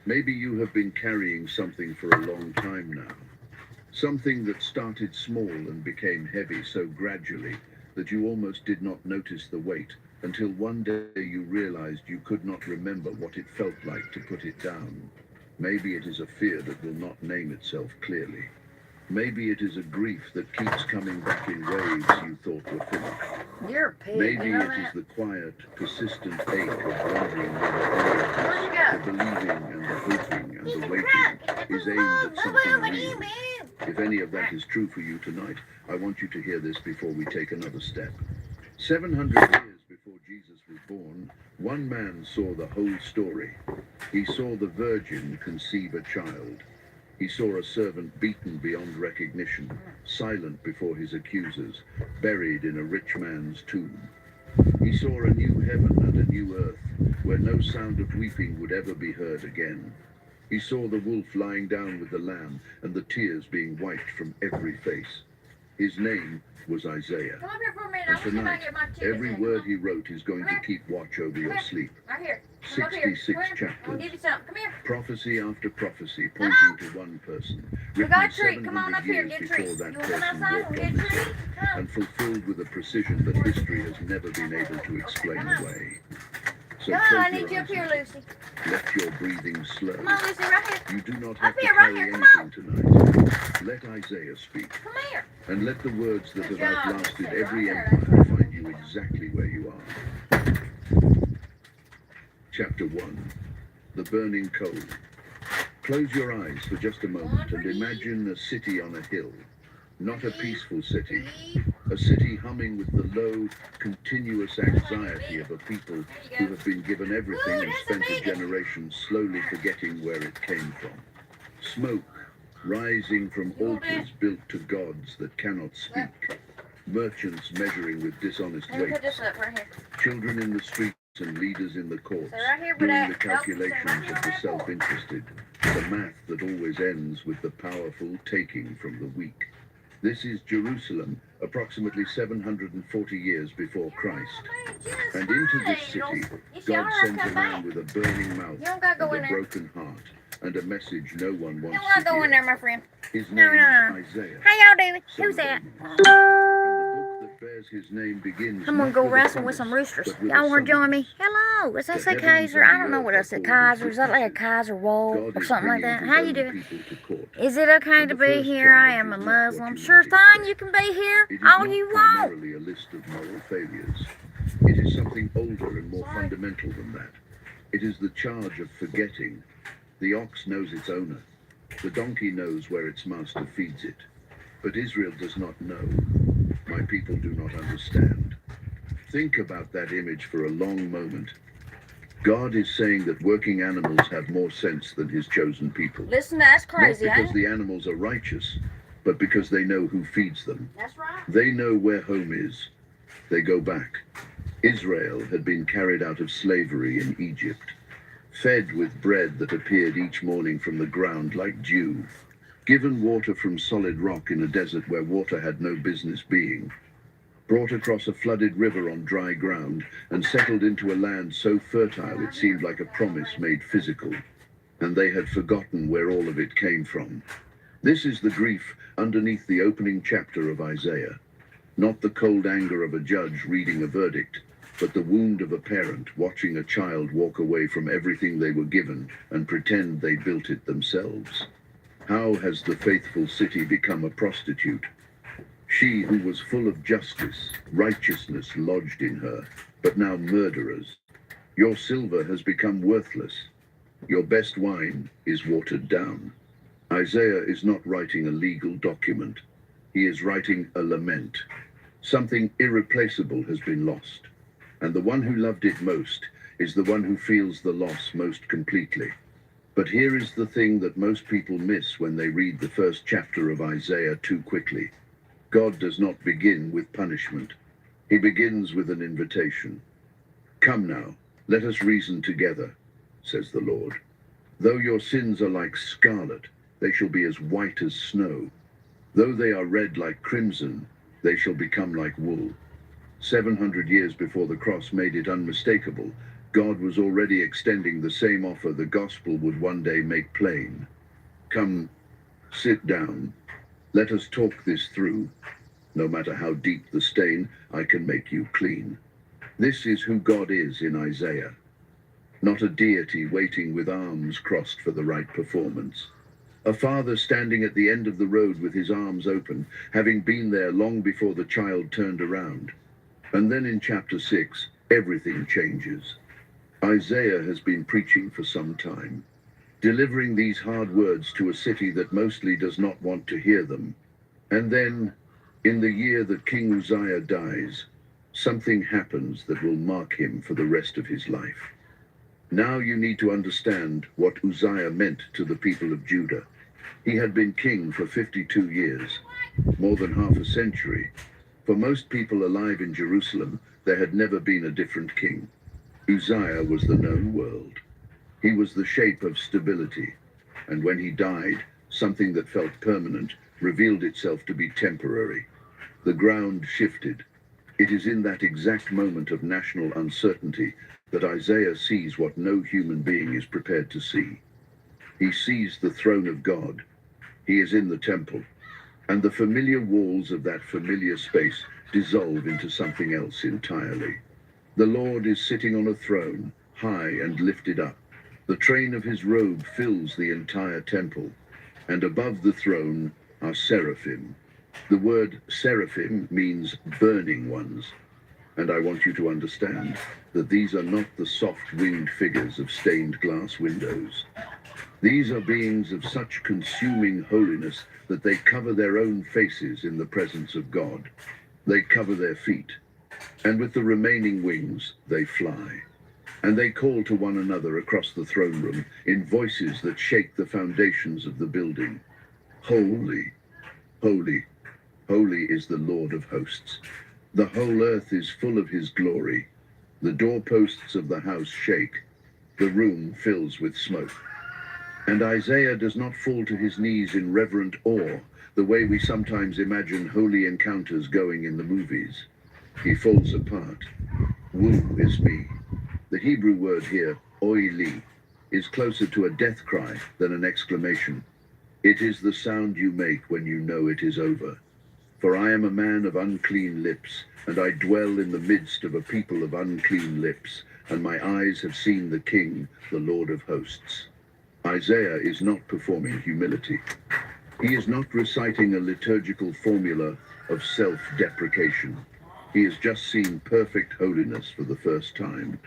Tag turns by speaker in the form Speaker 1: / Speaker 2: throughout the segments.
Speaker 1: Maybe you have been carrying something for a long time now. Something that started small and became heavy so gradually that you almost did not notice the weight until one day you realized you could not remember what it felt like to put it down. Maybe it is a fear that will not name itself clearly. Maybe it is a grief that keeps coming back in waves you thought were finished.
Speaker 2: You're a pig,
Speaker 1: Maybe
Speaker 2: you know
Speaker 1: it is
Speaker 2: that?
Speaker 1: the quiet, persistent ache of wondering where the believing and the hoping and the waiting is aimed at something real. If any of that is true for you tonight, I want you to hear this before we take another step. 700 years before Jesus was born, one man saw the whole story. He saw the virgin conceive a child. He saw a servant beaten beyond recognition, silent before his accusers, buried in a rich man's tomb. He saw a new heaven and a new earth, where no sound of weeping would ever be heard again. He saw the wolf lying down with the lamb, and the tears being wiped from every face. His name was Isaiah.
Speaker 2: Come up here for a minute.
Speaker 1: And
Speaker 2: I want to see if I
Speaker 1: tonight,
Speaker 2: can get my tickets
Speaker 1: every
Speaker 2: in.
Speaker 1: word he wrote is going to keep watch over your sleep.
Speaker 2: Right here. Come up here.
Speaker 1: 66
Speaker 2: Come here. I'm
Speaker 1: chapters.
Speaker 2: going to give you something. Come here.
Speaker 1: Prophecy after prophecy pointing to one person,
Speaker 2: We got a
Speaker 1: written
Speaker 2: treat. Come on
Speaker 1: 700
Speaker 2: up here.
Speaker 1: years
Speaker 2: Get a
Speaker 1: before
Speaker 2: treat.
Speaker 1: that
Speaker 2: You want to come
Speaker 1: person
Speaker 2: outside
Speaker 1: walked
Speaker 2: and
Speaker 1: on
Speaker 2: get a
Speaker 1: this
Speaker 2: treat?
Speaker 1: earth,
Speaker 2: Come.
Speaker 1: and fulfilled with a precision that history has never been able to explain away. So
Speaker 2: Come on, I
Speaker 1: close
Speaker 2: need you
Speaker 1: your
Speaker 2: up here,
Speaker 1: eyes.
Speaker 2: Lucy.
Speaker 1: Let your breathing slow.
Speaker 2: Come on, Lucy, right here.
Speaker 1: You do not have
Speaker 2: Up
Speaker 1: to
Speaker 2: here, right
Speaker 1: carry
Speaker 2: here. Come
Speaker 1: anything tonight. Let Isaiah speak,
Speaker 2: Come here.
Speaker 1: and let the words that
Speaker 2: Good
Speaker 1: have
Speaker 2: job.
Speaker 1: outlasted
Speaker 2: Sit
Speaker 1: every
Speaker 2: right there.
Speaker 1: empire find you exactly where you are. Chapter 1. The Burning Coal. Close your eyes for just a moment and imagine a city on a hill. Not a peaceful city. A city humming with the low, continuous anxiety of a people who have been given everything and spent a generation slowly forgetting where it came from. Smoke rising from altars built to gods that cannot speak. Merchants measuring with dishonest
Speaker 2: Let me put
Speaker 1: weights.
Speaker 2: this up right here.
Speaker 1: Children in the streets and leaders in the courts
Speaker 2: So right here,
Speaker 1: doing
Speaker 2: but
Speaker 1: the calculations of the self-interested. The math that always ends with the powerful taking from the weak. This is Jerusalem, approximately 740 years before Christ. And into this city, God sent a man with a burning mouth
Speaker 2: You don't gotta go in
Speaker 1: and a
Speaker 2: there.
Speaker 1: broken heart, and a message no one
Speaker 2: You
Speaker 1: wants
Speaker 2: don't gotta
Speaker 1: to
Speaker 2: go in
Speaker 1: hear.
Speaker 2: there, my friend.
Speaker 1: His
Speaker 2: No,
Speaker 1: name
Speaker 2: no, no.
Speaker 1: is Isaiah.
Speaker 2: How y'all doing? Who's that?
Speaker 1: And the book that bears his name begins
Speaker 2: I'm gonna
Speaker 1: not
Speaker 2: go
Speaker 1: with a
Speaker 2: wrestle with
Speaker 1: promise,
Speaker 2: some roosters.
Speaker 1: but with a
Speaker 2: Y'all wanna join me?
Speaker 1: summons.
Speaker 2: Hello, is that
Speaker 1: The
Speaker 2: a
Speaker 1: heavens
Speaker 2: Kaiser?
Speaker 1: and
Speaker 2: I
Speaker 1: the
Speaker 2: don't know
Speaker 1: earth
Speaker 2: what
Speaker 1: are
Speaker 2: else a
Speaker 1: called
Speaker 2: Kaiser. Is that like a
Speaker 1: witnesses.
Speaker 2: Kaiser wolf
Speaker 1: God
Speaker 2: or
Speaker 1: is
Speaker 2: something like
Speaker 1: bringing
Speaker 2: that?
Speaker 1: his
Speaker 2: How you
Speaker 1: own
Speaker 2: doing?
Speaker 1: people to court.
Speaker 2: Is it okay
Speaker 1: And
Speaker 2: to
Speaker 1: the
Speaker 2: be
Speaker 1: first
Speaker 2: here? I
Speaker 1: charge
Speaker 2: am a
Speaker 1: is not what
Speaker 2: Muslim.
Speaker 1: you
Speaker 2: Sure
Speaker 1: might
Speaker 2: thing,
Speaker 1: expect.
Speaker 2: you can be here
Speaker 1: It is
Speaker 2: all
Speaker 1: not
Speaker 2: you want.
Speaker 1: primarily a list of moral failures. It is something older and more fundamental than that. It is the charge of forgetting. The ox knows its owner. The donkey knows where its master feeds it. But Israel does not know. My people do not understand. Think about that image for a long moment. God is saying that working animals have more sense than his chosen people.
Speaker 2: Listen, that's crazy,
Speaker 1: Not
Speaker 2: ain't
Speaker 1: because
Speaker 2: it?
Speaker 1: the animals are righteous, but because they know who feeds them.
Speaker 2: That's right.
Speaker 1: They know where home is. They go back. Israel had been carried out of slavery in Egypt, fed with bread that appeared each morning from the ground like dew, given water from solid rock in a desert where water had no business being, brought across a flooded river on dry ground, and settled into a land so fertile it seemed like a promise made physical. And they had forgotten where all of it came from. This is the grief underneath the opening chapter of Isaiah. Not the cold anger of a judge reading a verdict, but the wound of a parent watching a child walk away from everything they were given and pretend they built it themselves. How has the faithful city become a prostitute? She who was full of justice, righteousness lodged in her, but now murderers. Your silver has become worthless. Your best wine is watered down. Isaiah is not writing a legal document. He is writing a lament. Something irreplaceable has been lost, and the one who loved it most is the one who feels the loss most completely. But here is the thing that most people miss when they read the first chapter of Isaiah too quickly. God does not begin with punishment. He begins with an invitation. Come now, let us reason together, says the Lord. Though your sins are like scarlet, they shall be as white as snow. Though they are red like crimson, they shall become like wool. 700 years before the cross made it unmistakable, God was already extending the same offer the gospel would one day make plain. Come, sit down. Let us talk this through. No matter how deep the stain, I can make you clean. This is who God is in Isaiah. Not a deity waiting with arms crossed for the right performance. A father standing at the end of the road with his arms open, having been there long before the child turned around. And then in chapter 6, everything changes. Isaiah has been preaching for some time, delivering these hard words to a city that mostly does not want to hear them. And then, in the year that King Uzziah dies, something happens that will mark him for the rest of his life. Now you need to understand what Uzziah meant to the people of Judah. He had been king for 52 years, more than half a century. For most people alive in Jerusalem, there had never been a different king. Uzziah was the known world. He was the shape of stability, and when he died, something that felt permanent revealed itself to be temporary. The ground shifted. It is in that exact moment of national uncertainty that Isaiah sees what no human being is prepared to see. He sees the throne of God. He is in the temple, and the familiar walls of that familiar space dissolve into something else entirely. The Lord is sitting on a throne, high and lifted up. The train of his robe fills the entire temple, and above the throne are seraphim. The word seraphim means burning ones, and I want you to understand that these are not the soft-winged figures of stained glass windows. These are beings of such consuming holiness that they cover their own faces in the presence of God. They cover their feet, and with the remaining wings they fly. And they call to one another across the throne room in voices that shake the foundations of the building. Holy, holy, holy is the Lord of hosts. The whole earth is full of his glory. The doorposts of the house shake. The room fills with smoke. And Isaiah does not fall to his knees in reverent awe, the way we sometimes imagine holy encounters going in the movies. He falls apart. Woe is me. The Hebrew word here, oi li, is closer to a death cry than an exclamation. It is the sound you make when you know it is over. For I am a man of unclean lips, and I dwell in the midst of a people of unclean lips, and my eyes have seen the King, the Lord of hosts. Isaiah is not performing humility. He is not reciting a liturgical formula of self-deprecation. He has just seen perfect holiness for the first time.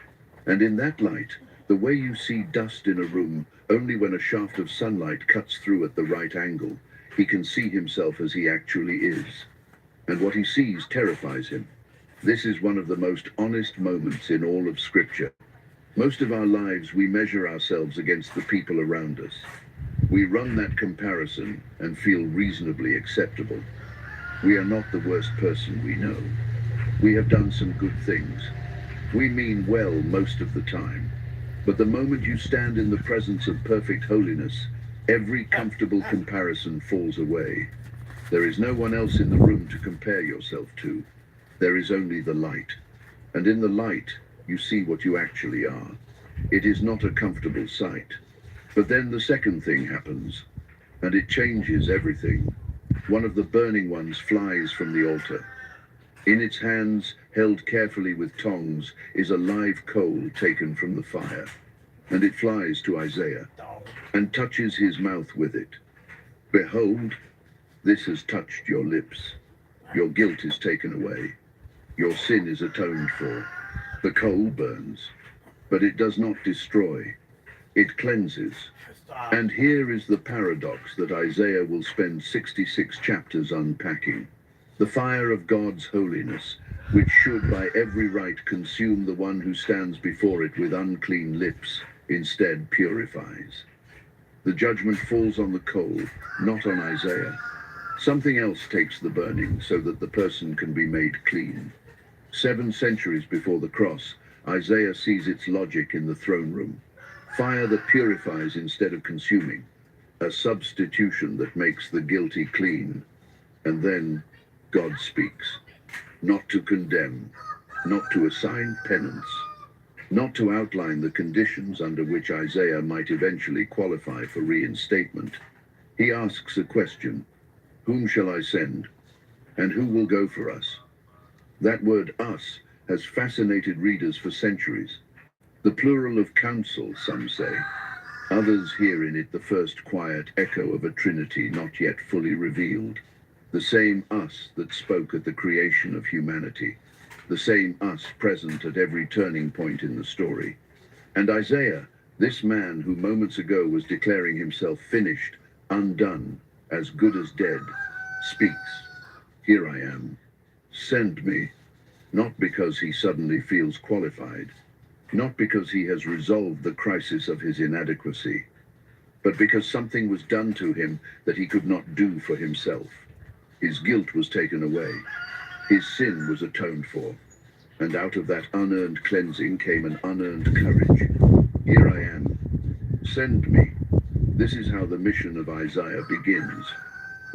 Speaker 1: And in that light, the way you see dust in a room only when a shaft of sunlight cuts through at the right angle, he can see himself as he actually is. And what he sees terrifies him. This is one of the most honest moments in all of Scripture. Most of our lives we measure ourselves against the people around us. We run that comparison and feel reasonably acceptable. We are not the worst person we know. We have done some good things. We mean well most of the time. But the moment you stand in the presence of perfect holiness, every comfortable comparison falls away. There is no one else in the room to compare yourself to. There is only the light. And in the light, you see what you actually are. It is not a comfortable sight. But then the second thing happens, and it changes everything. One of the burning ones flies from the altar. In its hands, held carefully with tongs, is a live coal taken from the fire. And it flies to Isaiah, and touches his mouth with it. Behold, this has touched your lips. Your guilt is taken away. Your sin is atoned for. The coal burns, but it does not destroy. It cleanses. And here is the paradox that Isaiah will spend 66 chapters unpacking. The fire of God's holiness, which should by every right consume the one who stands before it with unclean lips, instead purifies. The judgment falls on the coal, not on Isaiah. Something else takes the burning so that the person can be made clean. 7 centuries before the cross, Isaiah sees its logic in the throne room. Fire that purifies instead of consuming. A substitution that makes the guilty clean. And then God speaks. Not to condemn, not to assign penance, not to outline the conditions under which Isaiah might eventually qualify for reinstatement. He asks a question: whom shall I send? And who will go for us? That word us has fascinated readers for centuries. The plural of counsel, some say. Others hear in it the first quiet echo of a trinity not yet fully revealed. The same us that spoke at the creation of humanity. The same us present at every turning point in the story. And Isaiah, this man who moments ago was declaring himself finished, undone, as good as dead, speaks. Here I am. Send me. Not because he suddenly feels qualified, not because he has resolved the crisis of his inadequacy, but because something was done to him that he could not do for himself. His guilt was taken away. His sin was atoned for. And out of that unearned cleansing came an unearned courage. Here I am. Send me. This is how the mission of Isaiah begins.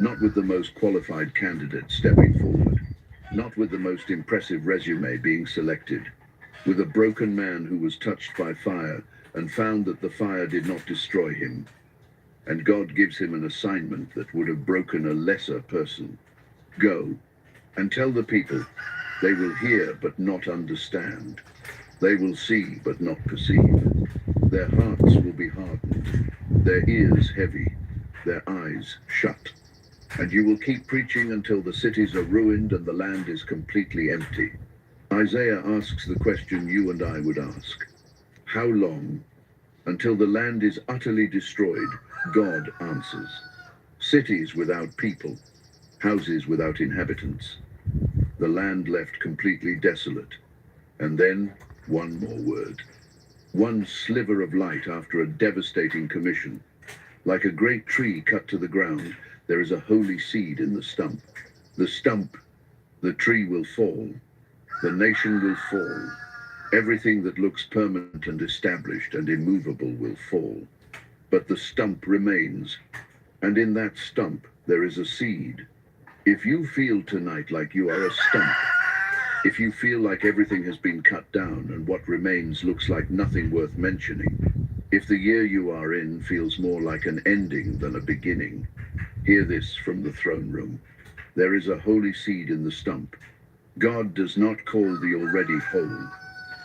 Speaker 1: Not with the most qualified candidate stepping forward. Not with the most impressive resume being selected. With a broken man who was touched by fire and found that the fire did not destroy him. And God gives him an assignment that would have broken a lesser person. Go and tell the people. They will hear but not understand. They will see but not perceive. Their hearts will be hardened, their ears heavy, their eyes shut. And you will keep preaching until the cities are ruined and the land is completely empty. Isaiah asks the question you and I would ask. How long? Until the land is utterly destroyed, God answers. Cities without people, houses without inhabitants. The land left completely desolate. And then, one more word. One sliver of light after a devastating commission. Like a great tree cut to the ground, there is a holy seed in the stump. The stump, the tree will fall. The nation will fall. Everything that looks permanent and established and immovable will fall. But the stump remains. And in that stump, there is a seed. If you feel tonight like you are a stump, if you feel like everything has been cut down and what remains looks like nothing worth mentioning, if the year you are in feels more like an ending than a beginning, hear this from the throne room. There is a holy seed in the stump. God does not call the already whole.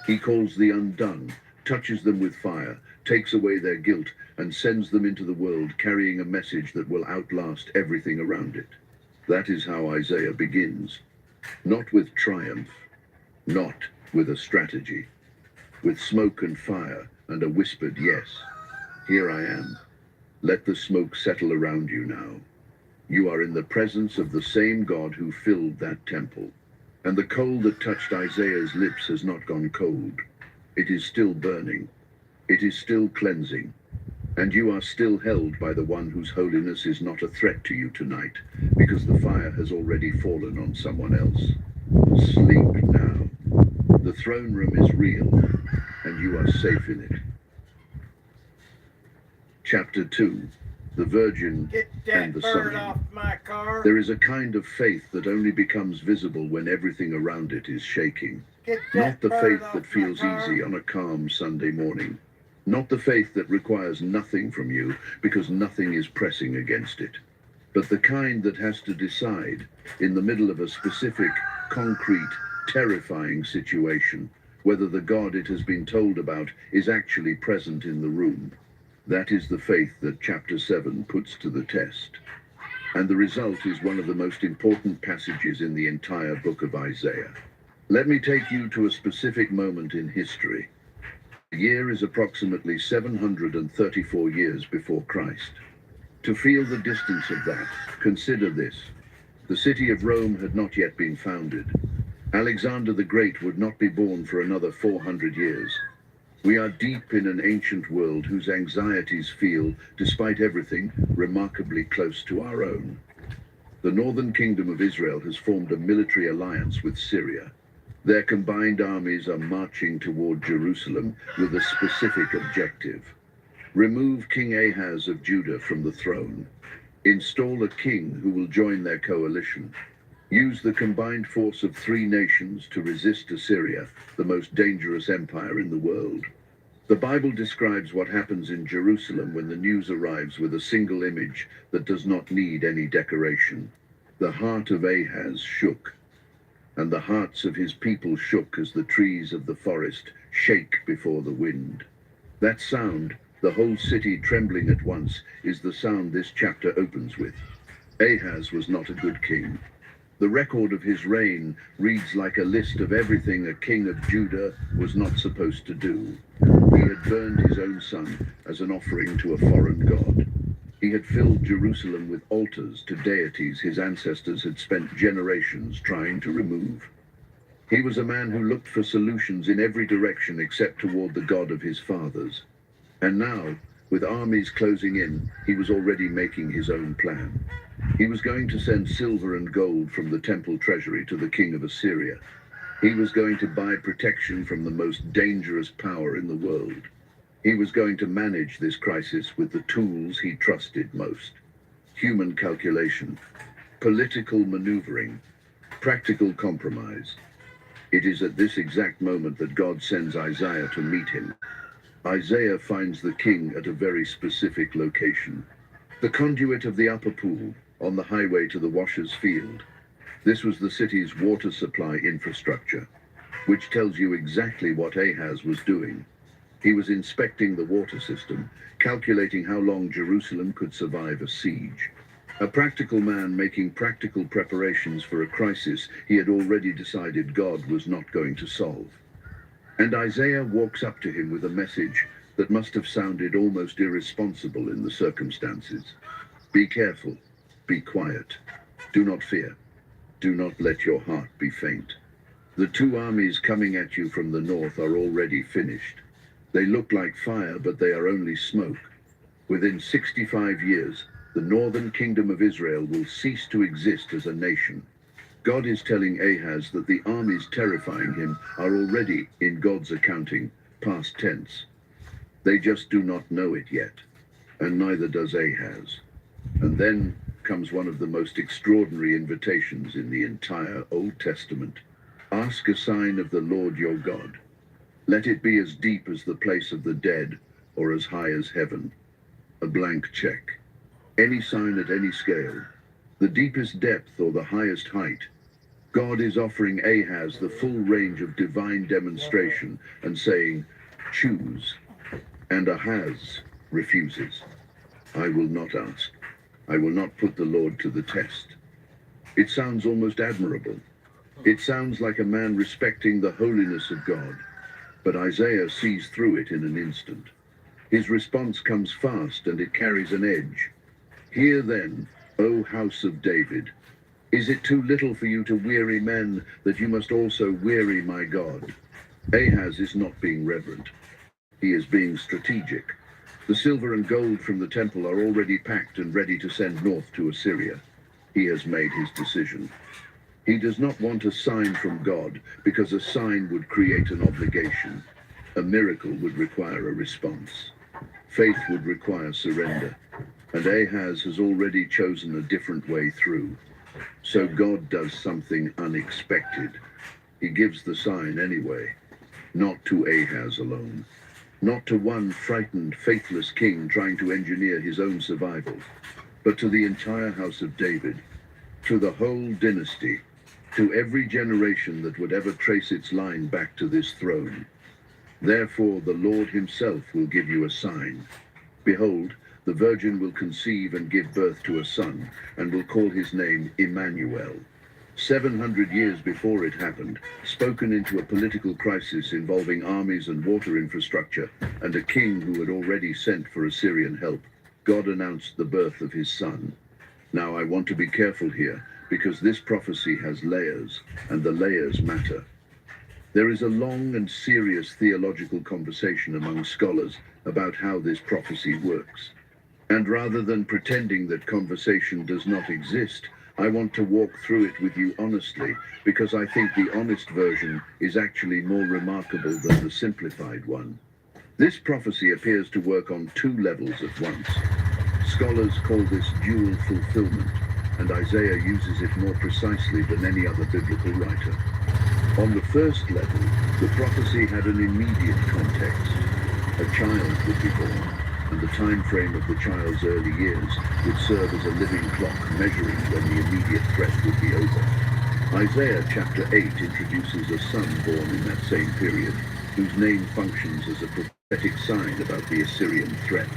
Speaker 1: He calls the undone, touches them with fire, takes away their guilt, and sends them into the world carrying a message that will outlast everything around it. That is how Isaiah begins. Not with triumph, not with a strategy, with smoke and fire and a whispered yes. Here I am. Let the smoke settle around you now. You are in the presence of the same God who filled that temple. And the coal that touched Isaiah's lips has not gone cold. It is still burning. It is still cleansing. And you are still held by the one whose holiness is not a threat to you tonight, because the fire has already fallen on someone else. Sleep now. The throne room is real, and you are safe in it. Chapter 2. The Virgin and the
Speaker 3: bird
Speaker 1: Sign.
Speaker 3: off my car.
Speaker 1: There is a kind of faith that only becomes visible when everything around it is shaking.
Speaker 3: Get
Speaker 1: Not
Speaker 3: that
Speaker 1: the
Speaker 3: bird
Speaker 1: faith
Speaker 3: off
Speaker 1: that
Speaker 3: my
Speaker 1: feels
Speaker 3: car.
Speaker 1: easy on a calm Sunday morning. Not the faith that requires nothing from you because nothing is pressing against it. But the kind that has to decide, in the middle of a specific, concrete, terrifying situation, whether the God it has been told about is actually present in the room. That is the faith that chapter 7 puts to the test. And the result is one of the most important passages in the entire book of Isaiah. Let me take you to a specific moment in history. The year is approximately 734 years before Christ. To feel the distance of that, consider this. The city of Rome had not yet been founded. Alexander the Great would not be born for another 400 years. We are deep in an ancient world whose anxieties feel, despite everything, remarkably close to our own. The northern kingdom of Israel has formed a military alliance with Syria. Their combined armies are marching toward Jerusalem with a specific objective. Remove King Ahaz of Judah from the throne. Install a king who will join their coalition. Use the combined force of 3 nations to resist Assyria, the most dangerous empire in the world. The Bible describes what happens in Jerusalem when the news arrives with a single image that does not need any decoration. The heart of Ahaz shook, and the hearts of his people shook as the trees of the forest shake before the wind. That sound, the whole city trembling at once, is the sound this chapter opens with. Ahaz was not a good king. The record of his reign reads like a list of everything a king of Judah was not supposed to do. He had burned his own son as an offering to a foreign god. He had filled Jerusalem with altars to deities his ancestors had spent generations trying to remove. He was a man who looked for solutions in every direction except toward the God of his fathers. And now, with armies closing in, he was already making his own plan. He was going to send silver and gold from the temple treasury to the king of Assyria. He was going to buy protection from the most dangerous power in the world. He was going to manage this crisis with the tools he trusted most: human calculation, political maneuvering, practical compromise. It is at this exact moment that God sends Isaiah to meet him. Isaiah finds the king at a very specific location: the conduit of the upper pool, on the highway to the washer's field. This was the city's water supply infrastructure, which tells you exactly what Ahaz was doing. He was inspecting the water system, calculating how long Jerusalem could survive a siege. A practical man making practical preparations for a crisis he had already decided God was not going to solve. And Isaiah walks up to him with a message that must have sounded almost irresponsible in the circumstances. Be careful. Be quiet. Do not fear. Do not let your heart be faint. The 2 armies coming at you from the north are already finished. They look like fire, but they are only smoke. Within 65 years, the northern kingdom of Israel will cease to exist as a nation. God is telling Ahaz that the armies terrifying him are already, in God's accounting, past tense. They just do not know it yet, and neither does Ahaz. And then comes one of the most extraordinary invitations in the entire Old Testament. Ask a sign of the Lord your God. Let it be as deep as the place of the dead, or as high as heaven. A blank check. Any sign at any scale. The deepest depth or the highest height. God is offering Ahaz the full range of divine demonstration and saying, choose. And Ahaz refuses. I will not ask. I will not put the Lord to the test. It sounds almost admirable. It sounds like a man respecting the holiness of God. But Isaiah sees through it in an instant. His response comes fast and it carries an edge. Hear then, O house of David, is it too little for you to weary men that you must also weary my God? Ahaz is not being reverent. He is being strategic. The silver and gold from the temple are already packed and ready to send north to Assyria. He has made his decision. He does not want a sign from God, because a sign would create an obligation. A miracle would require a response. Faith would require surrender. And Ahaz has already chosen a different way through. So God does something unexpected. He gives the sign anyway, not to Ahaz alone. Not to one frightened, faithless king trying to engineer his own survival, but to the entire house of David, to the whole dynasty, to every generation that would ever trace its line back to this throne. Therefore the Lord himself will give you a sign. Behold, the virgin will conceive and give birth to a son, and will call his name Emmanuel. 700 years before it happened, spoken into a political crisis involving armies and water infrastructure, and a king who had already sent for Assyrian help, God announced the birth of his son. Now I want to be careful here, because this prophecy has layers, and the layers matter. There is a long and serious theological conversation among scholars about how this prophecy works. And rather than pretending that conversation does not exist, I want to walk through it with you honestly, because I think the honest version is actually more remarkable than the simplified one. This prophecy appears to work on 2 levels at once. Scholars call this dual fulfillment. and Isaiah uses it more precisely than any other biblical writer. On the first level, the prophecy had an immediate context. A child would be born, and the time frame of the child's early years would serve as a living clock measuring when the immediate threat would be over. Isaiah chapter 8 introduces a son born in that same period, whose name functions as a prophetic sign about the Assyrian threat.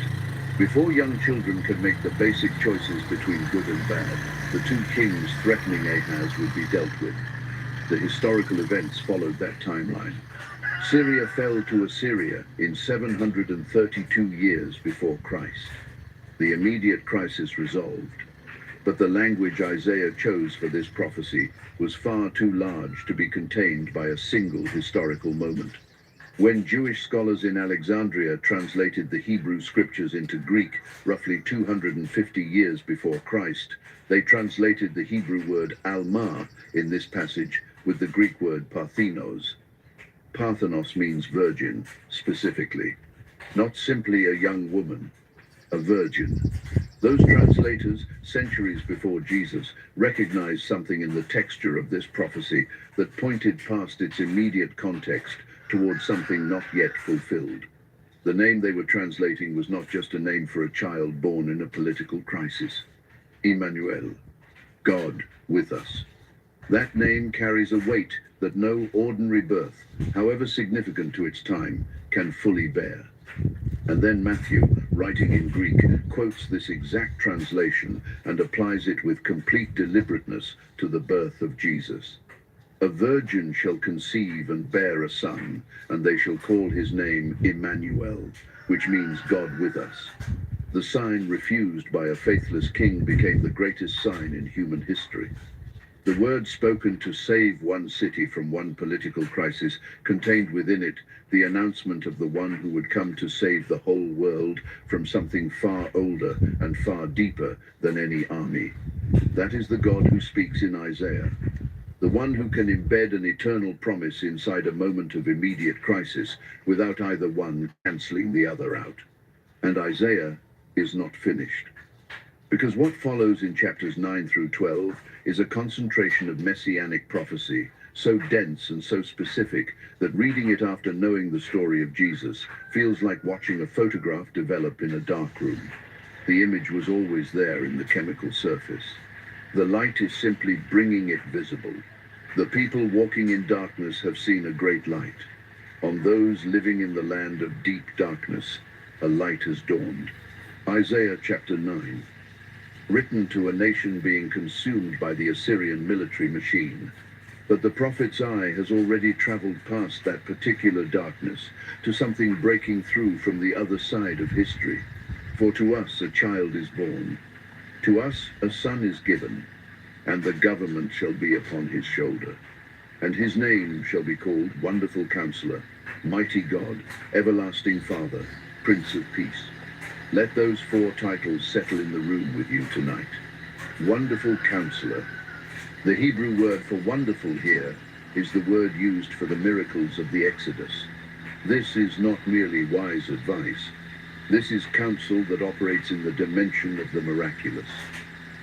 Speaker 1: Before young children can make the basic choices between good and bad, the two kings threatening Ahaz would be dealt with. The historical events followed that timeline. Syria fell to Assyria in 732 years before Christ. The immediate crisis resolved, but the language Isaiah chose for this prophecy was far too large to be contained by a single historical moment. When Jewish scholars in Alexandria translated the Hebrew scriptures into Greek roughly 250 years before Christ, they translated the Hebrew word alma in this passage with the Greek word parthenos. Parthenos means virgin, specifically, not simply a young woman, a virgin. Those translators, centuries before Jesus, recognized something in the texture of this prophecy that pointed past its immediate context towards something not yet fulfilled. The name they were translating was not just a name for a child born in a political crisis. Emmanuel, God with us. That name carries a weight that no ordinary birth, however significant to its time, can fully bear. And then Matthew, writing in Greek, quotes this exact translation and applies it with complete deliberateness to the birth of Jesus. A virgin shall conceive and bear a son, and they shall call his name Emmanuel, which means God with us. The sign refused by a faithless king became the greatest sign in human history. The word spoken to save one city from one political crisis contained within it the announcement of the one who would come to save the whole world from something far older and far deeper than any army. That is the God who speaks in Isaiah. The one who can embed an eternal promise inside a moment of immediate crisis without either one cancelling the other out. And Isaiah is not finished. Because what follows in chapters 9 through 12 is a concentration of messianic prophecy, so dense and so specific that reading it after knowing the story of Jesus feels like watching a photograph develop in a dark room. The image was always there in the chemical surface. The light is simply bringing it visible. The people walking in darkness have seen a great light. On those living in the land of deep darkness, a light has dawned. Isaiah chapter 9. Written to a nation being consumed by the Assyrian military machine. But the prophet's eye has already traveled past that particular darkness to something breaking through from the other side of history. For to us a child is born, to us a son is given, and the government shall be upon his shoulder. And his name shall be called Wonderful Counselor, Mighty God, Everlasting Father, Prince of Peace. Let those four titles settle in the room with you tonight. Wonderful Counselor. The Hebrew word for wonderful here is the word used for the miracles of the Exodus. This is not merely wise advice. This is counsel that operates in the dimension of the miraculous.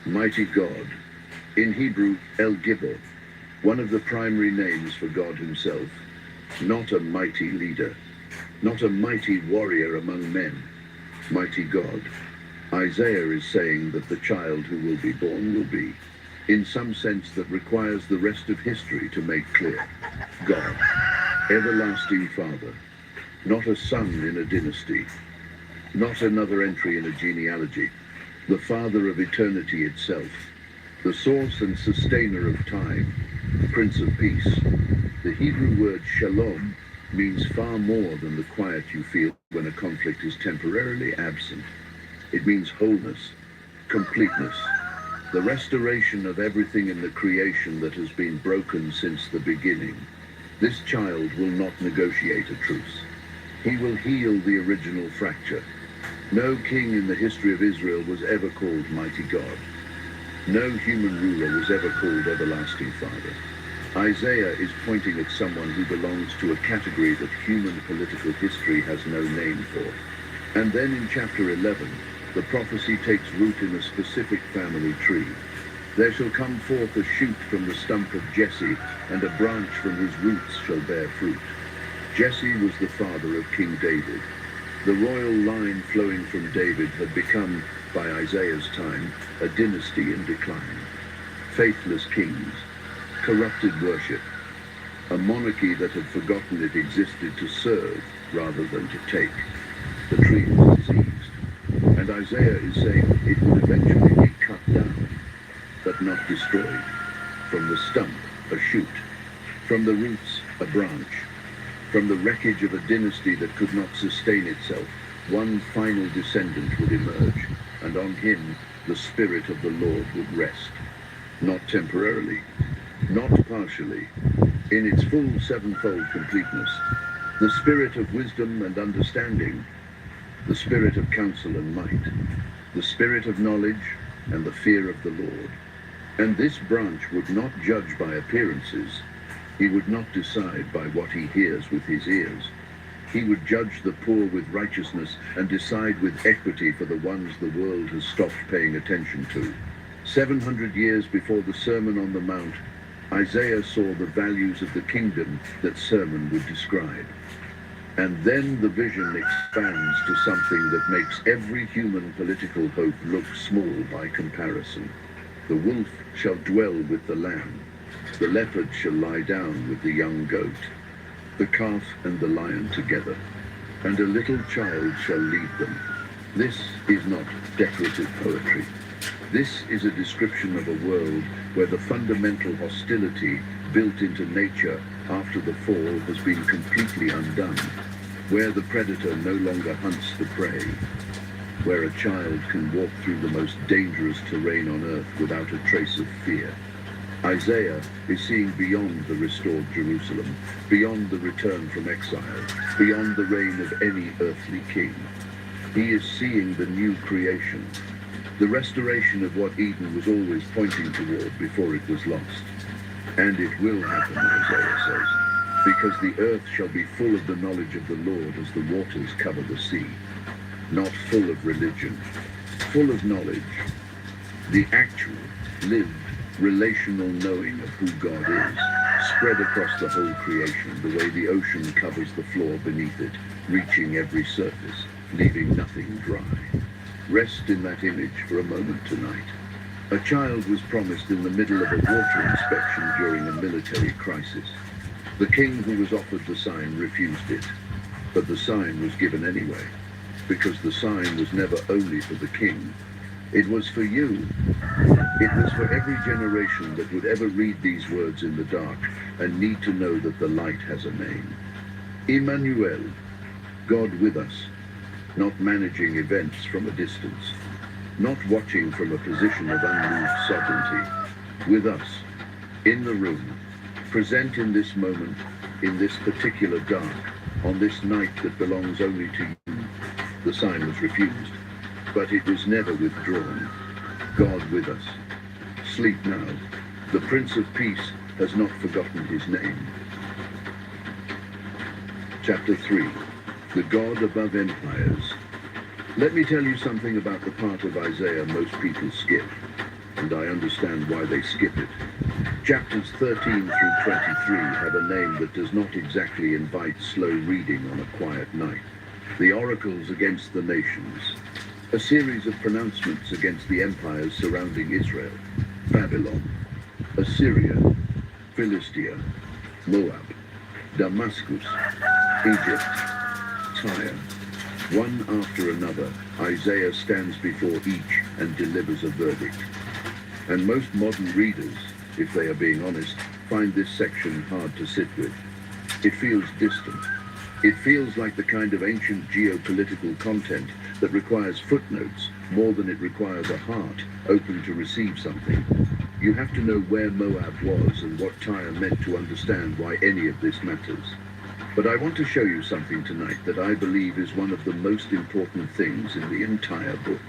Speaker 1: Mighty God. In Hebrew, El Gibor, one of the primary names for God himself. Not a mighty leader, not a mighty warrior among men. Mighty God. Isaiah is saying that the child who will be born will be, in some sense that requires the rest of history to make clear. God, Everlasting Father, not a son in a dynasty, not another entry in a genealogy, the Father of eternity itself, the source and sustainer of time, Prince of Peace. The Hebrew word shalom means far more than the quiet you feel when a conflict is temporarily absent. It means wholeness, completeness, the restoration of everything in the creation that has been broken since the beginning. This child will not negotiate a truce. He will heal the original fracture. No king in the history of Israel was ever called Mighty God. No human ruler was ever called Everlasting Father. Isaiah is pointing at someone who belongs to a category that human political history has no name for. And then in chapter 11, the prophecy takes root in a specific family tree. There shall come forth a shoot from the stump of Jesse, and a branch from his roots shall bear fruit. Jesse was the father of King David. The royal line flowing from David had become, by Isaiah's time, a dynasty in decline. Faithless kings, corrupted worship, a monarchy that had forgotten it existed to serve rather than to take. The tree was diseased, and Isaiah is saying it would eventually be cut down, but not destroyed. From the stump, a shoot. From the roots, a branch. From the wreckage of a dynasty that could not sustain itself, one final descendant would emerge, and on him the Spirit of the Lord would rest. Not temporarily, not partially, in its full sevenfold completeness. The Spirit of wisdom and understanding, the Spirit of counsel and might, the Spirit of knowledge and the fear of the Lord. And this branch would not judge by appearances. He would not decide by what he hears with his ears. He would judge the poor with righteousness and decide with equity for the ones the world has stopped paying attention to. 700 years before the Sermon on the Mount, Isaiah saw the values of the kingdom that sermon would describe. And then the vision expands to something that makes every human political hope look small by comparison. The wolf shall dwell with the lamb. The leopard shall lie down with the young goat. The calf and the lion together. And a little child shall lead them. This is not decorative poetry. This is a description of a world where the fundamental hostility built into nature after the fall has been completely undone, where the predator no longer hunts the prey, where a child can walk through the most dangerous terrain on earth without a trace of fear. Isaiah is seeing beyond the restored Jerusalem, beyond the return from exile, beyond the reign of any earthly king. He is seeing the new creation, the restoration of what Eden was always pointing toward before it was lost. And it will happen, Isaiah says, because the earth shall be full of the knowledge of the Lord as the waters cover the sea. Not full of religion, full of knowledge, the actual, lived, relational knowing of who God is, spread across the whole creation the way the ocean covers the floor beneath it, reaching every surface, leaving nothing dry. Rest in that image for a moment tonight. A child was promised in the middle of a water inspection during a military crisis. The king who was offered the sign refused it, but the sign was given anyway, because the sign was never only for the king. It was for you. It was for every generation that would ever read these words in the dark and need to know that the light has a name. Emmanuel, God with us, not managing events from a distance, not watching from a position of unmoved sovereignty. With us, in the room, present in this moment, in this particular dark, on this night that belongs only to you. The sign was refused, but it was never withdrawn. God with us. Sleep now. The Prince of Peace has not forgotten his name. Chapter 3. The God above empires. Let me tell you something about the part of Isaiah most people skip, and I understand why they skip it. Chapters 13 through 23 have a name that does not exactly invite slow reading on a quiet night. The oracles against the nations. A series of pronouncements against the empires surrounding Israel. Babylon, Assyria, Philistia, Moab, Damascus, Egypt, Tyre. One after another, Isaiah stands before each and delivers a verdict. And most modern readers, if they are being honest, find this section hard to sit with. It feels distant. It feels like the kind of ancient geopolitical content that requires footnotes more than it requires a heart open to receive something. You have to know where Moab was and what Tyre meant to understand why any of this matters. But I want to show you something tonight that I believe is one of the most important things in the entire book.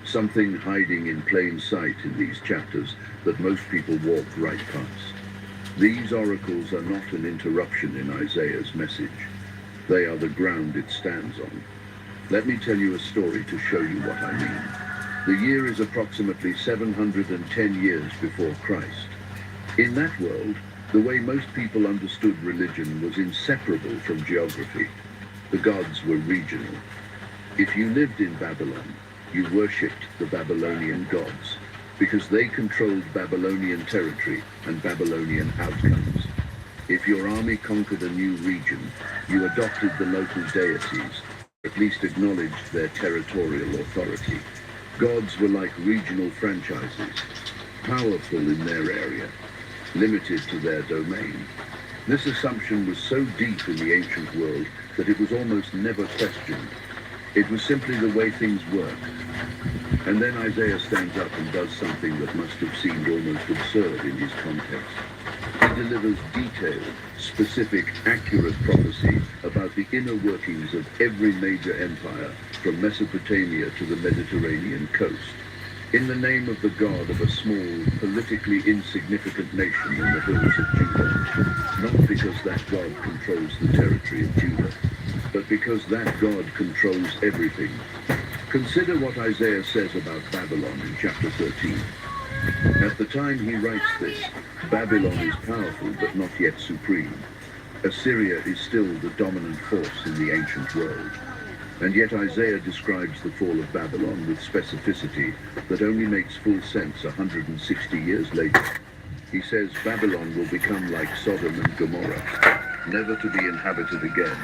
Speaker 1: Something hiding in plain sight in these chapters that most people walk right past. These oracles are not an interruption in Isaiah's message. They are the ground it stands on. Let me tell you a story to show you what I mean. The year is approximately 710 years before Christ. In that world, the way most people understood religion was inseparable from geography. The gods were regional. If you lived in Babylon, you worshipped the Babylonian gods, because they controlled Babylonian territory and Babylonian outcomes. If your army conquered a new region, you adopted the local deities, at least acknowledged their territorial authority. Gods were like regional franchises, powerful in their area, limited to their domain. This assumption was so deep in the ancient world that it was almost never questioned. It was simply the way things worked. And then Isaiah stands up and does something that must have seemed almost absurd in his context. He delivers detailed, specific, accurate prophecy about the inner workings of every major empire from Mesopotamia to the Mediterranean coast, in the name of the God of a small, politically insignificant nation in the hills of Judah. Not because that God controls the territory of Judah, but because that God controls everything. Consider what Isaiah says about Babylon in chapter 13. At the time he writes this, Babylon is powerful but not yet supreme. Assyria is still the dominant force in the ancient world. And yet Isaiah describes the fall of Babylon with specificity that only makes full sense 160 years later. He says Babylon will become like Sodom and Gomorrah, never to be inhabited again.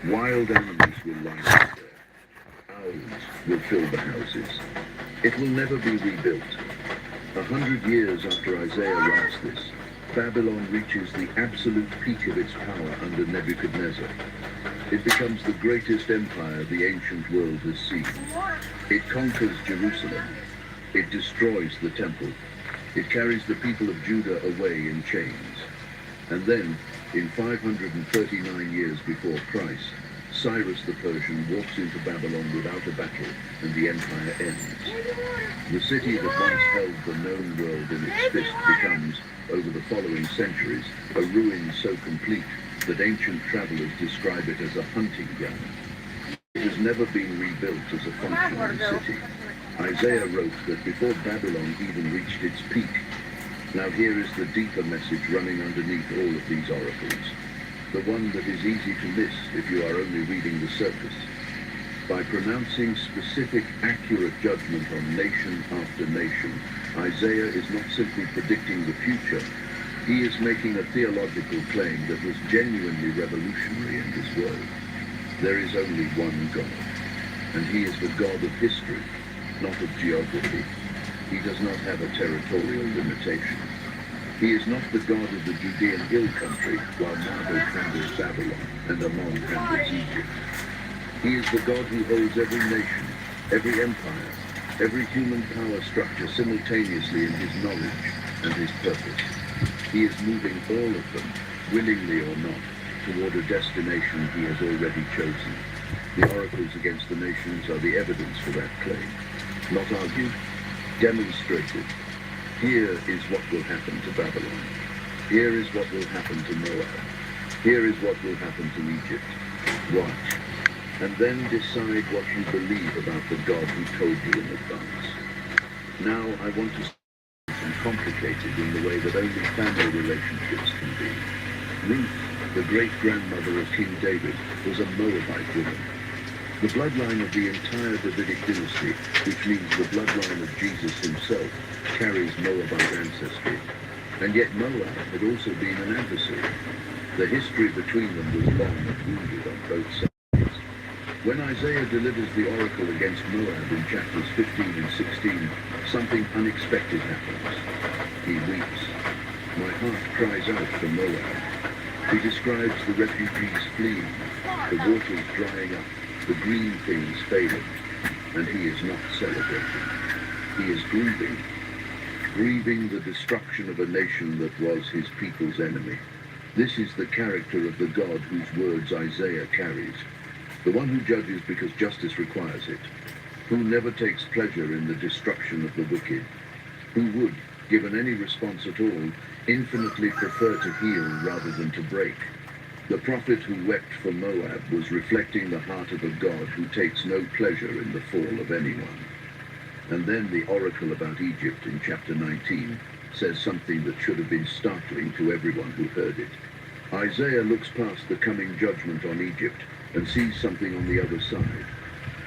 Speaker 1: Wild animals will rise up there. Owls will fill the houses. It will never be rebuilt. 100 years after Isaiah writes this, Babylon reaches the absolute peak of its power under Nebuchadnezzar. It becomes the greatest empire the ancient world has seen. It conquers Jerusalem. It destroys the temple. It carries the people of Judah away in chains. And then, in 539 years before Christ, Cyrus the Persian walks into Babylon without a battle, and the empire ends. The city that once held the known world in its fist becomes, over the following centuries, a ruin so complete that ancient travelers describe it as a hunting ground. It has never been rebuilt as a functioning city. Isaiah wrote that before Babylon even reached its peak. Now here is the deeper message running underneath all of these oracles. The one that is easy to miss if you are only reading the surface. By pronouncing specific, accurate judgment on nation after nation, Isaiah is not simply predicting the future. He is making a theological claim that was genuinely revolutionary in this world. There is only one God, and he is the God of history, not of geography. He does not have a territorial limitation. He is not the God of the Judean hill country, while Marduk handles Babylon and Ammon handles Egypt. He is the God who holds every nation, every empire, every human power structure simultaneously in his knowledge and his purpose. He is moving all of them, willingly or not, toward a destination he has already chosen. The oracles against the nations are the evidence for that claim. Not argued, demonstrated. Here is what will happen to Babylon. Here is what will happen to Moab. Here is what will happen to Egypt. Watch, and then decide what you believe about the God who told you in advance. Now I want to and complicated in the way that only family relationships can be. Ruth, the great-grandmother of King David, was a Moabite woman. The bloodline of the entire Davidic dynasty, which means the bloodline of Jesus himself, carries Moabite ancestry. And yet Moab had also been an adversary. The history between them was long and wounded on both sides. When Isaiah delivers the oracle against Moab in chapters 15 and 16, something unexpected happens. He weeps. My heart cries out for Moab. He describes the refugees fleeing, the waters drying up, the green things fading, and he is not celebrating. He is grieving the destruction of a nation that was his people's enemy. This is the character of the God whose words Isaiah carries, the one who judges because justice requires it, who never takes pleasure in the destruction of the wicked, who would, given any response at all, infinitely prefer to heal rather than to break. The prophet who wept for Moab was reflecting the heart of a God who takes no pleasure in the fall of anyone. And then the oracle about Egypt in chapter 19 says something that should have been startling to everyone who heard it. Isaiah looks past the coming judgment on Egypt and sees something on the other side.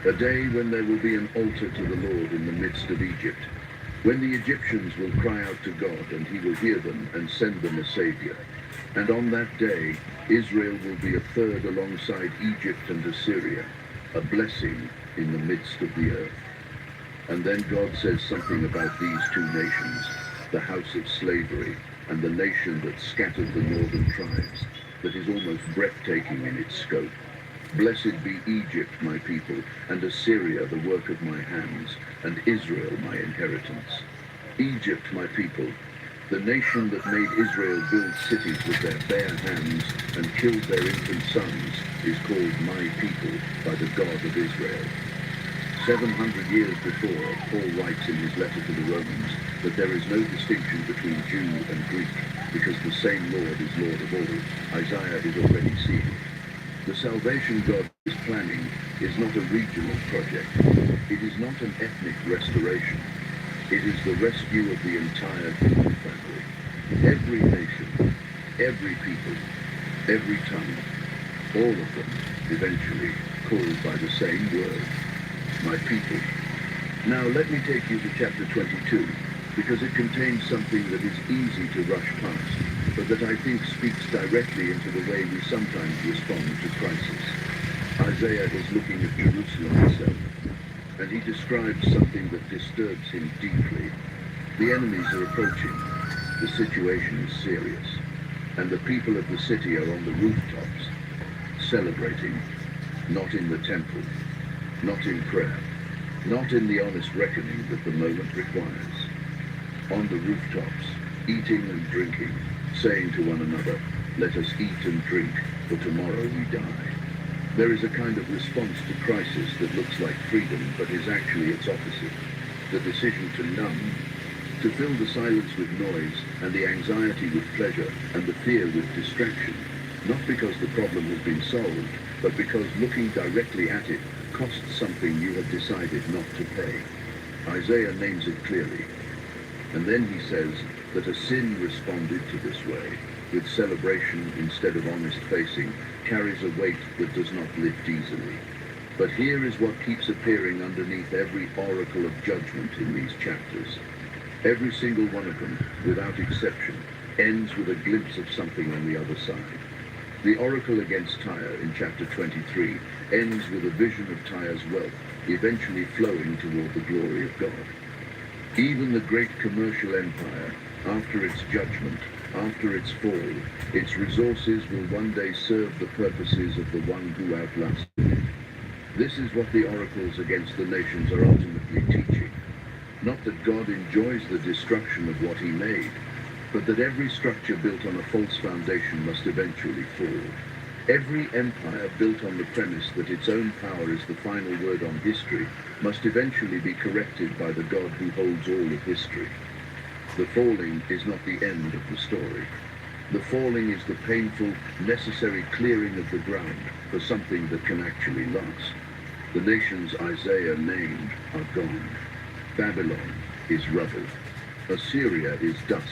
Speaker 1: A day when there will be an altar to the Lord in the midst of Egypt, when the Egyptians will cry out to God and he will hear them and send them a savior. And on that day, Israel will be a third alongside Egypt and Assyria, a blessing in the midst of the earth. And then God says something about these two nations, the house of slavery and the nation that scattered the northern tribes, that is almost breathtaking in its scope. Blessed be Egypt, my people, and Assyria, the work of my hands, and Israel, my inheritance. Egypt, my people, the nation that made Israel build cities with their bare hands and killed their infant sons, is called my people by the God of Israel. 700 years before, Paul writes in his letter to the Romans that there is no distinction between Jew and Greek, because the same Lord is Lord of all. Isaiah is already seeing it. The salvation God is planning is not a regional project. It is not an ethnic restoration. It is the rescue of the entire human family. Every nation, every people, every tongue, all of them eventually called by the same word, my people. Now let me take you to chapter 22, because it contains something that is easy to rush past, but that I think speaks directly into the way we sometimes respond to crisis. Isaiah is looking at Jerusalem itself, and he describes something that disturbs him deeply. The enemies are approaching, the situation is serious, and the people of the city are on the rooftops, celebrating, not in the temple, not in prayer, not in the honest reckoning that the moment requires. On the rooftops, eating and drinking, saying to one another, let us eat and drink, for tomorrow we die. There is a kind of response to crisis that looks like freedom, but is actually its opposite. The decision to numb, to fill the silence with noise, and the anxiety with pleasure, and the fear with distraction, not because the problem has been solved, but because looking directly at it costs something you have decided not to pay. Isaiah names it clearly. And then he says that a sin responded to this way, with celebration instead of honest facing, carries a weight that does not lift easily. But here is what keeps appearing underneath every oracle of judgment in these chapters. Every single one of them, without exception, ends with a glimpse of something on the other side. The oracle against Tyre in chapter 23 ends with a vision of Tyre's wealth, eventually flowing toward the glory of God. Even the great commercial empire, after its judgment, after its fall, its resources will one day serve the purposes of the one who outlasted it. This is what the oracles against the nations are ultimately teaching. Not that God enjoys the destruction of what he made, but that every structure built on a false foundation must eventually fall. Every empire built on the premise that its own power is the final word on history must eventually be corrected by the God who holds all of history. The falling is not the end of the story. The falling is the painful, necessary clearing of the ground for something that can actually last. The nations Isaiah named are gone. Babylon is rubble. Assyria is dust.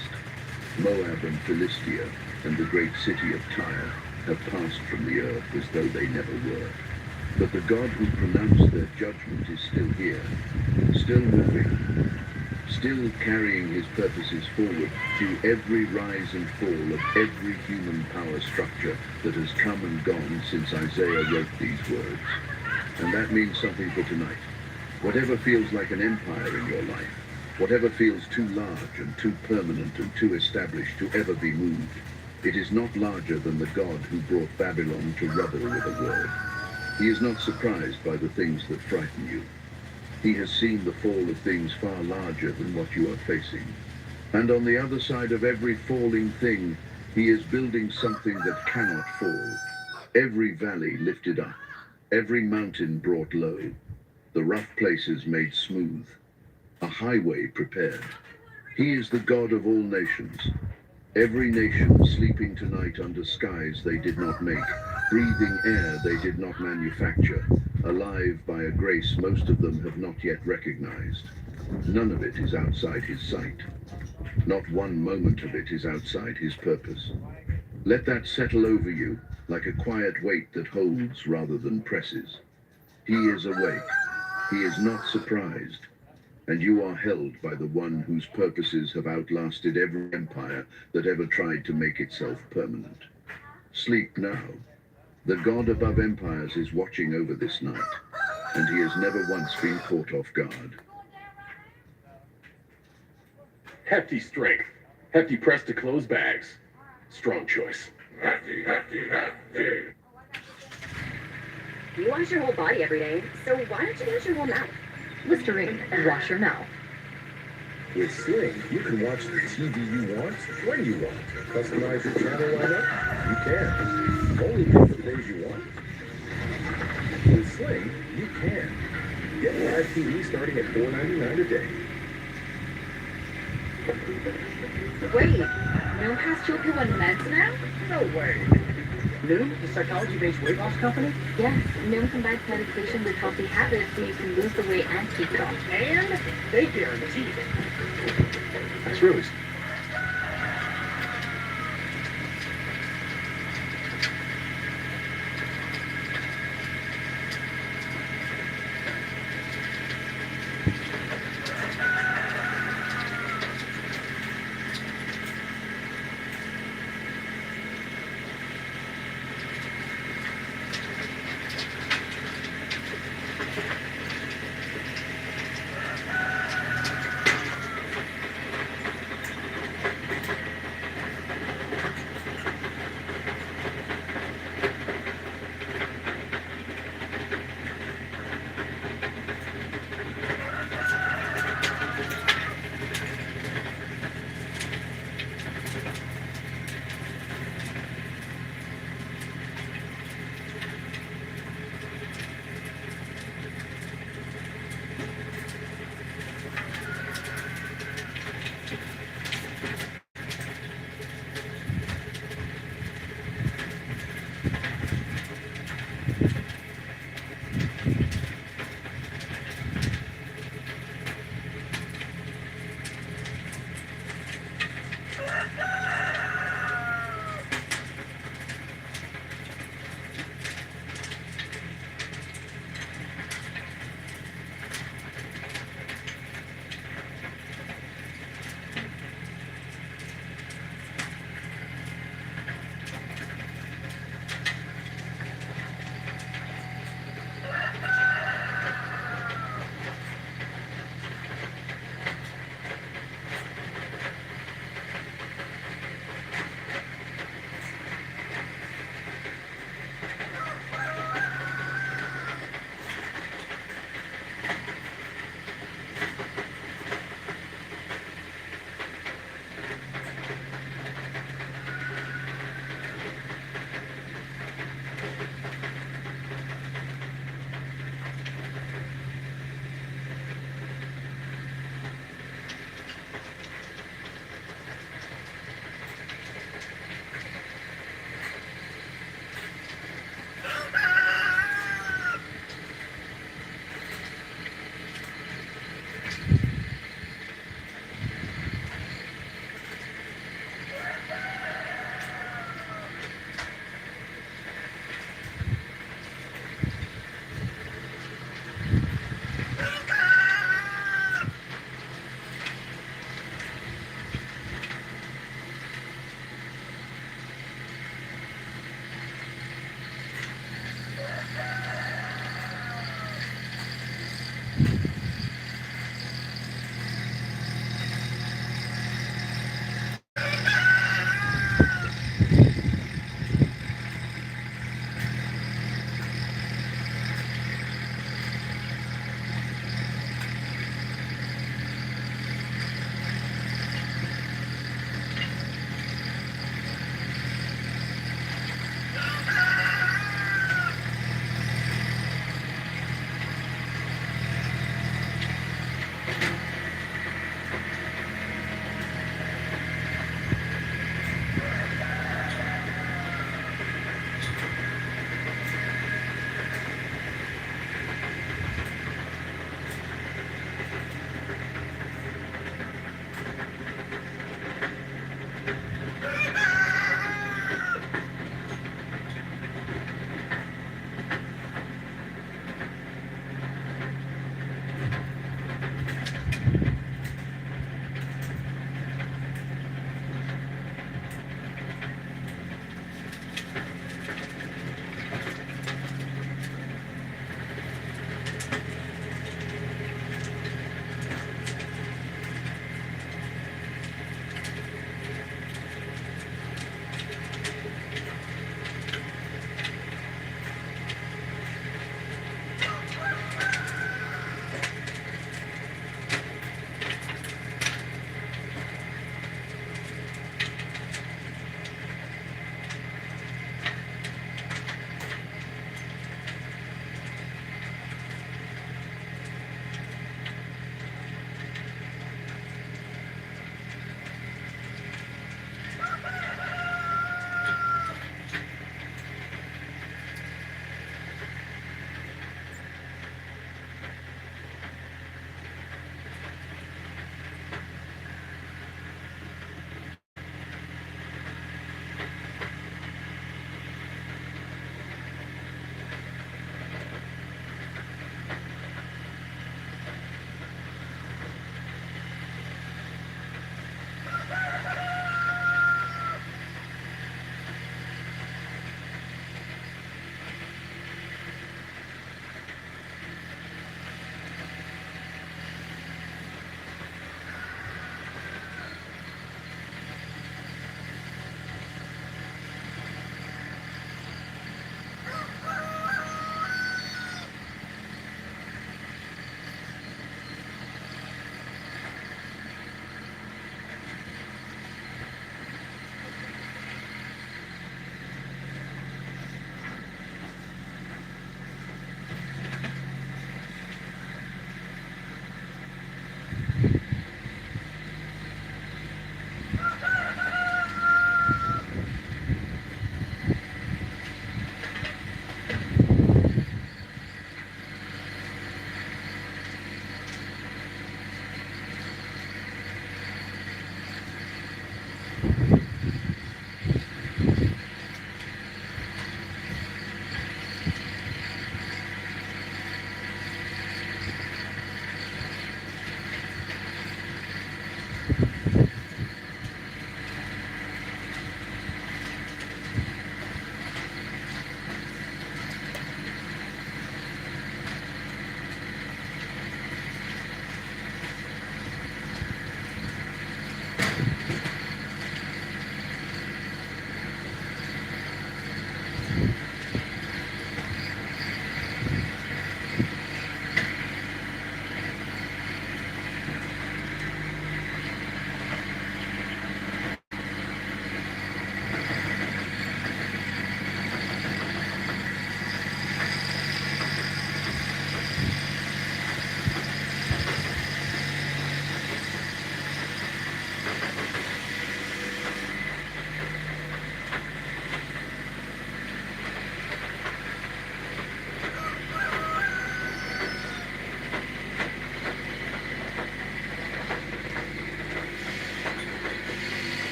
Speaker 1: Moab and Philistia and the great city of Tyre have passed from the earth as though they never were. But the God who pronounced their judgment is still here, still moving, still carrying his purposes forward through every rise and fall of every human power structure that has come and gone since Isaiah wrote these words. And that means something for tonight. Whatever feels like an empire in your life, whatever feels too large and too permanent and too established to ever be moved, it is not larger than the God who brought Babylon to rubble with a word. He is not surprised by the things that frighten you. He has seen the fall of things far larger than what you are facing. And on the other side of every falling thing, he is building something that cannot fall. Every valley lifted up, every mountain brought low, the rough places made smooth, a highway prepared. He is the God of all nations. Every nation sleeping tonight under skies they did not make, breathing air they did not manufacture, alive by a grace most of them have not yet recognized. None of it is outside his sight. Not one moment of it is outside his purpose. Let that settle over you like a quiet weight that holds rather than presses. He is awake. He is not surprised. And you are held by the one whose purposes have outlasted every empire that ever tried to make itself permanent. Sleep now. The God above empires is watching over this night, and he has never once been caught off guard.
Speaker 3: Hefty strength. Hefty press to close bags. Strong choice. Hefty, hefty, hefty.
Speaker 4: You wash your whole body every day, so why don't you wash your whole mouth? Listerine, wash your mouth.
Speaker 3: With Sling, you can watch the TV you want, when you want. Customize your channel lineup? You can. Only pay for the days you want. With Sling, you can. Get live TV starting at $4.99 a day.
Speaker 4: Wait, no pastille pill and meds now?
Speaker 5: No way. Noom, the psychology-based weight loss company?
Speaker 4: Yes, Noom combines meditation with healthy habits so you can lose the weight and keep it off.
Speaker 5: And they guarantee it.
Speaker 3: That's really...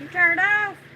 Speaker 2: You turned off.